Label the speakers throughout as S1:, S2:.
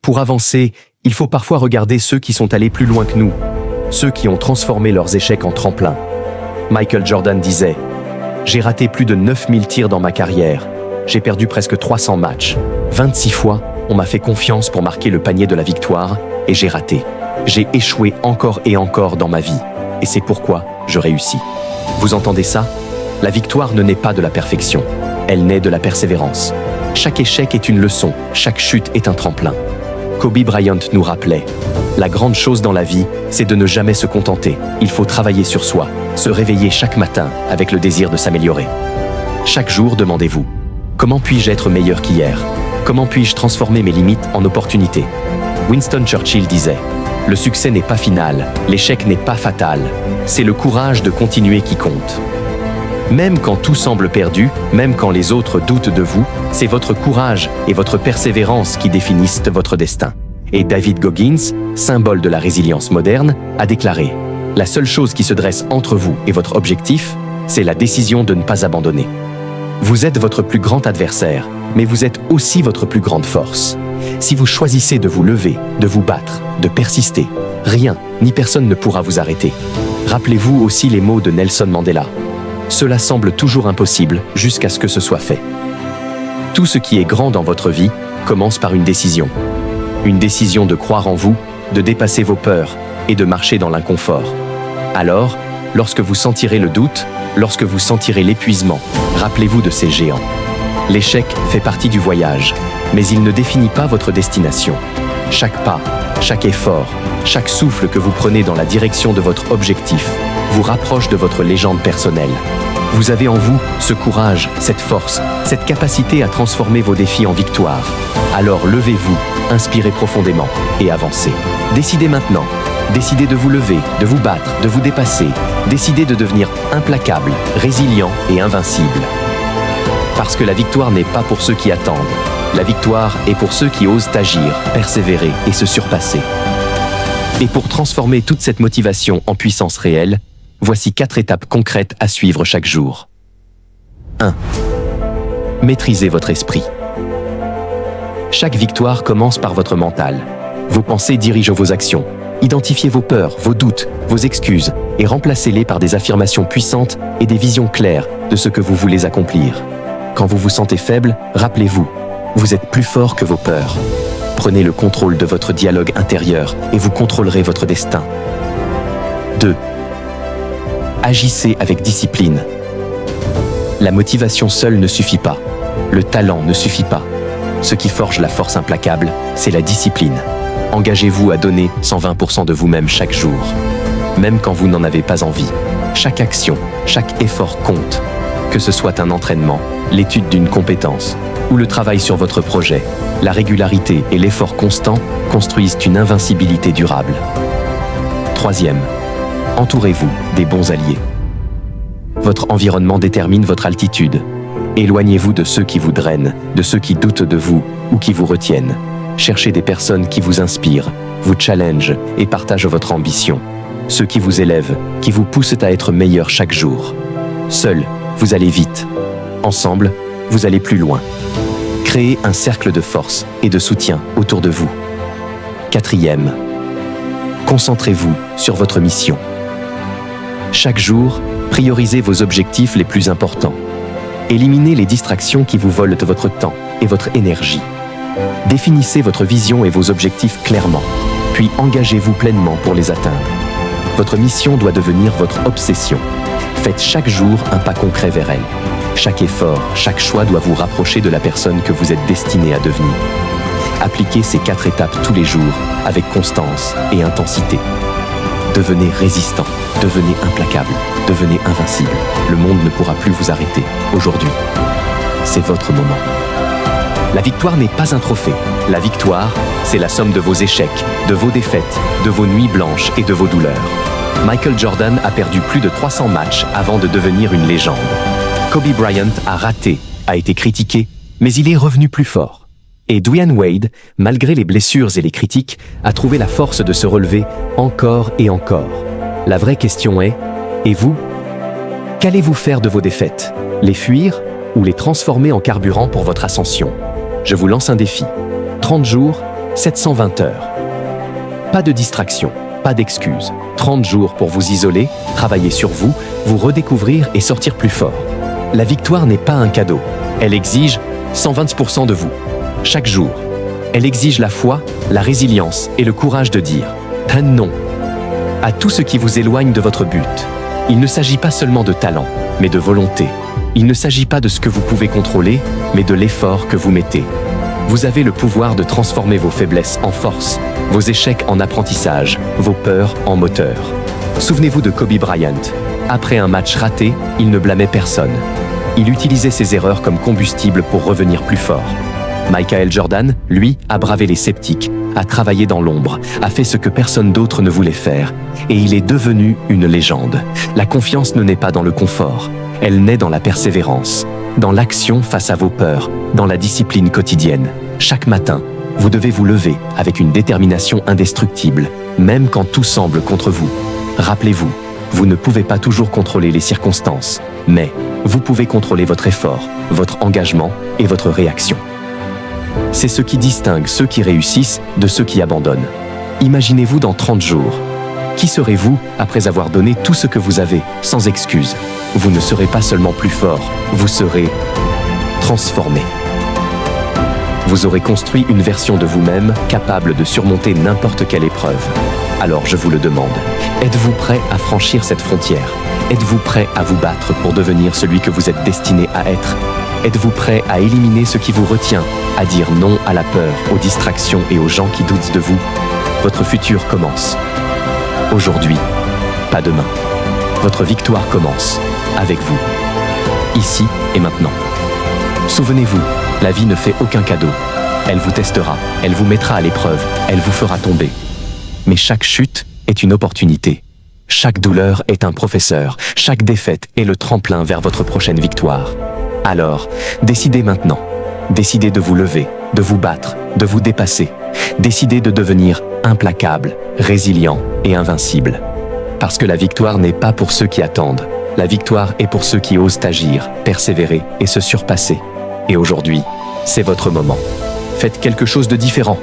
S1: Pour avancer, il faut parfois regarder ceux qui sont allés plus loin que nous, ceux qui ont transformé leurs échecs en tremplin. Michael Jordan disait « J'ai raté plus de 9000 tirs dans ma carrière. J'ai perdu presque 300 matchs. 26 fois, on m'a fait confiance pour marquer le panier de la victoire et j'ai raté. J'ai échoué encore et encore dans ma vie. Et c'est pourquoi je réussis. » Vous entendez ça? La victoire ne naît pas de la perfection. Elle naît de la persévérance. Chaque échec est une leçon, chaque chute est un tremplin. Kobe Bryant nous rappelait « La grande chose dans la vie, c'est de ne jamais se contenter. Il faut travailler sur soi, se réveiller chaque matin avec le désir de s'améliorer. » Chaque jour, demandez-vous « Comment puis-je être meilleur qu'hier? Comment puis-je transformer mes limites en opportunités ?» Winston Churchill disait « Le succès n'est pas final, l'échec n'est pas fatal. C'est le courage de continuer qui compte. » Même quand tout semble perdu, même quand les autres doutent de vous, c'est votre courage et votre persévérance qui définissent votre destin. Et David Goggins, symbole de la résilience moderne, a déclaré « La seule chose qui se dresse entre vous et votre objectif, c'est la décision de ne pas abandonner. » Vous êtes votre plus grand adversaire, mais vous êtes aussi votre plus grande force. Si vous choisissez de vous lever, de vous battre, de persister, rien ni personne ne pourra vous arrêter. Rappelez-vous aussi les mots de Nelson Mandela. Cela semble toujours impossible jusqu'à ce que ce soit fait. Tout ce qui est grand dans votre vie commence par une décision. Une décision de croire en vous, de dépasser vos peurs et de marcher dans l'inconfort. Alors, lorsque vous sentirez le doute, lorsque vous sentirez l'épuisement, rappelez-vous de ces géants. L'échec fait partie du voyage, mais il ne définit pas votre destination. Chaque pas, chaque effort, chaque souffle que vous prenez dans la direction de votre objectif vous rapproche de votre légende personnelle. Vous avez en vous ce courage, cette force, cette capacité à transformer vos défis en victoire. Alors levez-vous, inspirez profondément et avancez. Décidez maintenant. Décidez de vous lever, de vous battre, de vous dépasser. Décidez de devenir implacable, résilient et invincible. Parce que la victoire n'est pas pour ceux qui attendent. La victoire est pour ceux qui osent agir, persévérer et se surpasser. Et pour transformer toute cette motivation en puissance réelle, voici 4 étapes concrètes à suivre chaque jour. 1. Maîtrisez votre esprit. Chaque victoire commence par votre mental. Vos pensées dirigent vos actions. Identifiez vos peurs, vos doutes, vos excuses et remplacez-les par des affirmations puissantes et des visions claires de ce que vous voulez accomplir. Quand vous vous sentez faible, rappelez-vous, vous êtes plus fort que vos peurs. Prenez le contrôle de votre dialogue intérieur et vous contrôlerez votre destin. 2. Agissez avec discipline. La motivation seule ne suffit pas. Le talent ne suffit pas. Ce qui forge la force implacable, c'est la discipline. Engagez-vous à donner 120% de vous-même chaque jour. Même quand vous n'en avez pas envie. Chaque action, chaque effort compte. Que ce soit un entraînement, l'étude d'une compétence ou le travail sur votre projet, la régularité et l'effort constant construisent une invincibilité durable. 3e, entourez-vous des bons alliés. Votre environnement détermine votre altitude. Éloignez-vous de ceux qui vous drainent, de ceux qui doutent de vous ou qui vous retiennent. Cherchez des personnes qui vous inspirent, vous challengent et partagent votre ambition. Ceux qui vous élèvent, qui vous poussent à être meilleur chaque jour. Seul, vous allez vite. Ensemble, vous allez plus loin. Créez un cercle de force et de soutien autour de vous. 4e, concentrez-vous sur votre mission. Chaque jour, priorisez vos objectifs les plus importants. Éliminez les distractions qui vous volent de votre temps et votre énergie. Définissez votre vision et vos objectifs clairement, puis engagez-vous pleinement pour les atteindre. Votre mission doit devenir votre obsession. Faites chaque jour un pas concret vers elle. Chaque effort, chaque choix doit vous rapprocher de la personne que vous êtes destiné à devenir. Appliquez ces 4 étapes tous les jours, avec constance et intensité. Devenez résistant, devenez implacable, devenez invincible. Le monde ne pourra plus vous arrêter. Aujourd'hui, c'est votre moment. La victoire n'est pas un trophée. La victoire, c'est la somme de vos échecs, de vos défaites, de vos nuits blanches et de vos douleurs. Michael Jordan a perdu plus de 300 matchs avant de devenir une légende. Kobe Bryant a raté, a été critiqué, mais il est revenu plus fort. Et Dwyane Wade, malgré les blessures et les critiques, a trouvé la force de se relever encore et encore. La vraie question est, et vous? Qu'allez-vous faire de vos défaites? Les fuir ou les transformer en carburant pour votre ascension? Je vous lance un défi. 30 jours, 720 heures. Pas de distraction, pas d'excuses. 30 jours pour vous isoler, travailler sur vous, vous redécouvrir et sortir plus fort. La victoire n'est pas un cadeau. Elle exige 120% de vous, chaque jour. Elle exige la foi, la résilience et le courage de dire un non à tout ce qui vous éloigne de votre but. Il ne s'agit pas seulement de talent, mais de volonté. Il ne s'agit pas de ce que vous pouvez contrôler, mais de l'effort que vous mettez. Vous avez le pouvoir de transformer vos faiblesses en force, vos échecs en apprentissage, vos peurs en moteur. Souvenez-vous de Kobe Bryant. Après un match raté, il ne blâmait personne. Il utilisait ses erreurs comme combustible pour revenir plus fort. Michael Jordan, lui, a bravé les sceptiques, a travaillé dans l'ombre, a fait ce que personne d'autre ne voulait faire, et il est devenu une légende. La confiance ne naît pas dans le confort, elle naît dans la persévérance, dans l'action face à vos peurs, dans la discipline quotidienne. Chaque matin, vous devez vous lever avec une détermination indestructible, même quand tout semble contre vous. Rappelez-vous, vous ne pouvez pas toujours contrôler les circonstances, mais vous pouvez contrôler votre effort, votre engagement et votre réaction. C'est ce qui distingue ceux qui réussissent de ceux qui abandonnent. Imaginez-vous dans 30 jours. Qui serez-vous après avoir donné tout ce que vous avez, sans excuse? Vous ne serez pas seulement plus fort, vous serez transformé. Vous aurez construit une version de vous-même capable de surmonter n'importe quelle épreuve. Alors je vous le demande, êtes-vous prêt à franchir cette frontière? Êtes-vous prêt à vous battre pour devenir celui que vous êtes destiné à être? Êtes-vous prêt à éliminer ce qui vous retient, à dire non à la peur, aux distractions et aux gens qui doutent de vous? Votre futur commence. Aujourd'hui, pas demain. Votre victoire commence avec vous, ici et maintenant. Souvenez-vous, la vie ne fait aucun cadeau. Elle vous testera, elle vous mettra à l'épreuve, elle vous fera tomber. Mais chaque chute est une opportunité. Chaque douleur est un professeur, chaque défaite est le tremplin vers votre prochaine victoire. Alors, décidez maintenant. Décidez de vous lever, de vous battre, de vous dépasser. Décidez de devenir implacable, résilient et invincible. Parce que la victoire n'est pas pour ceux qui attendent. La victoire est pour ceux qui osent agir, persévérer et se surpasser. Et aujourd'hui, c'est votre moment. Faites quelque chose de différent.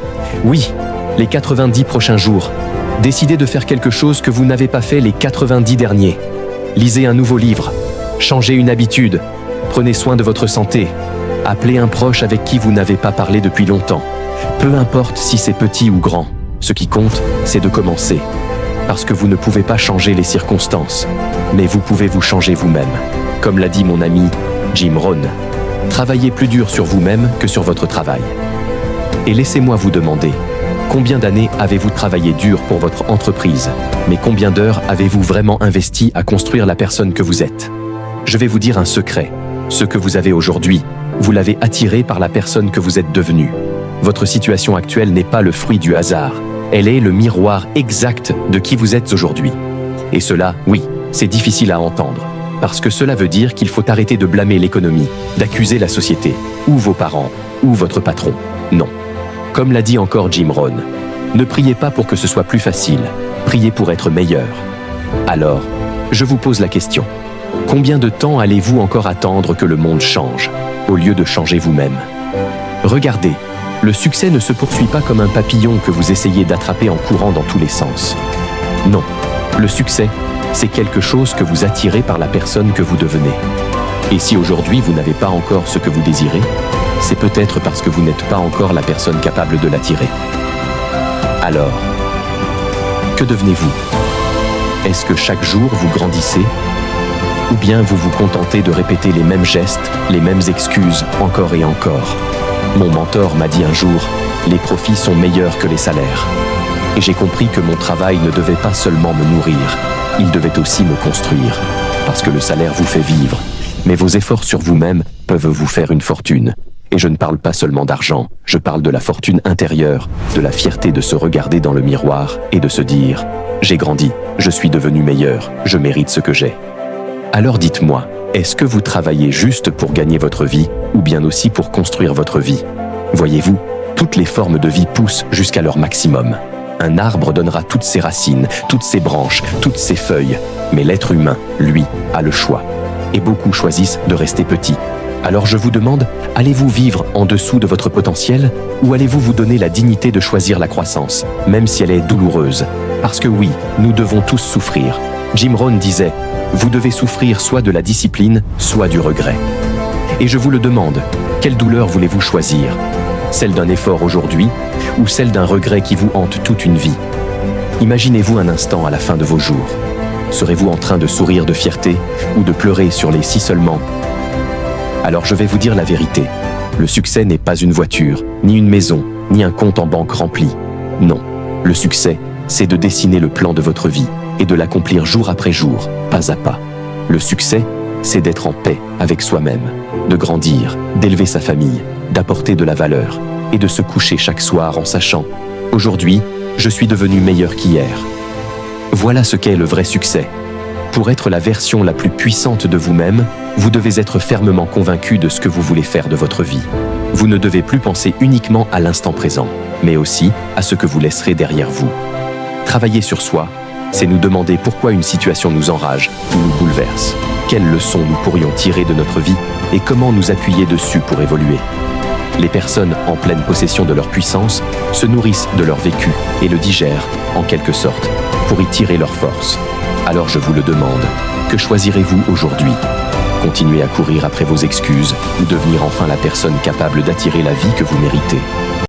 S1: Oui, les 90 prochains jours. Décidez de faire quelque chose que vous n'avez pas fait les 90 derniers. Lisez un nouveau livre. Changez une habitude. Prenez soin de votre santé. Appelez un proche avec qui vous n'avez pas parlé depuis longtemps. Peu importe si c'est petit ou grand. Ce qui compte, c'est de commencer. Parce que vous ne pouvez pas changer les circonstances. Mais vous pouvez vous changer vous-même. Comme l'a dit mon ami Jim Rohn. Travaillez plus dur sur vous-même que sur votre travail. Et laissez-moi vous demander, combien d'années avez-vous travaillé dur pour votre entreprise? Mais combien d'heures avez-vous vraiment investi à construire la personne que vous êtes? Je vais vous dire un secret. Ce que vous avez aujourd'hui, vous l'avez attiré par la personne que vous êtes devenue. Votre situation actuelle n'est pas le fruit du hasard. Elle est le miroir exact de qui vous êtes aujourd'hui. Et cela, oui, c'est difficile à entendre. Parce que cela veut dire qu'il faut arrêter de blâmer l'économie, d'accuser la société, ou vos parents, ou votre patron. Non. Comme l'a dit encore Jim Rohn, ne priez pas pour que ce soit plus facile, priez pour être meilleur. Alors, je vous pose la question. Combien de temps allez-vous encore attendre que le monde change, au lieu de changer vous-même? Regardez, le succès ne se poursuit pas comme un papillon que vous essayez d'attraper en courant dans tous les sens. Non, le succès, c'est quelque chose que vous attirez par la personne que vous devenez. Et si aujourd'hui vous n'avez pas encore ce que vous désirez, c'est peut-être parce que vous n'êtes pas encore la personne capable de l'attirer. Alors, que devenez-vous? Est-ce que chaque jour vous grandissez? Ou bien vous vous contentez de répéter les mêmes gestes, les mêmes excuses, encore et encore? Mon mentor m'a dit un jour, les profits sont meilleurs que les salaires. Et j'ai compris que mon travail ne devait pas seulement me nourrir, il devait aussi me construire. Parce que le salaire vous fait vivre, mais vos efforts sur vous-même peuvent vous faire une fortune. Et je ne parle pas seulement d'argent, je parle de la fortune intérieure, de la fierté de se regarder dans le miroir et de se dire « J'ai grandi, je suis devenu meilleur, je mérite ce que j'ai ». Alors dites-moi, est-ce que vous travaillez juste pour gagner votre vie ou bien aussi pour construire votre vie? Voyez-vous, toutes les formes de vie poussent jusqu'à leur maximum. Un arbre donnera toutes ses racines, toutes ses branches, toutes ses feuilles, mais l'être humain, lui, a le choix. Et beaucoup choisissent de rester petits. Alors je vous demande, allez-vous vivre en dessous de votre potentiel ou allez-vous vous donner la dignité de choisir la croissance, même si elle est douloureuse? Parce que oui, nous devons tous souffrir. Jim Rohn disait, vous devez souffrir soit de la discipline, soit du regret. Et je vous le demande, quelle douleur voulez-vous choisir? Celle d'un effort aujourd'hui ou celle d'un regret qui vous hante toute une vie? Imaginez-vous un instant à la fin de vos jours. Serez-vous en train de sourire de fierté ou de pleurer sur les si seulement? Alors je vais vous dire la vérité. Le succès n'est pas une voiture, ni une maison, ni un compte en banque rempli. Non, le succès, c'est de dessiner le plan de votre vie et de l'accomplir jour après jour, pas à pas. Le succès, c'est d'être en paix avec soi-même, de grandir, d'élever sa famille, d'apporter de la valeur et de se coucher chaque soir en sachant « Aujourd'hui, je suis devenu meilleur qu'hier ». Voilà ce qu'est le vrai succès. Pour être la version la plus puissante de vous-même, vous devez être fermement convaincu de ce que vous voulez faire de votre vie. Vous ne devez plus penser uniquement à l'instant présent, mais aussi à ce que vous laisserez derrière vous. Travailler sur soi, c'est nous demander pourquoi une situation nous enrage ou nous bouleverse. Quelles leçons nous pourrions tirer de notre vie et comment nous appuyer dessus pour évoluer. Les personnes en pleine possession de leur puissance se nourrissent de leur vécu et le digèrent, en quelque sorte, pour y tirer leur force. Alors je vous le demande, que choisirez-vous aujourd'hui? Continuer à courir après vos excuses ou devenir enfin la personne capable d'attirer la vie que vous méritez?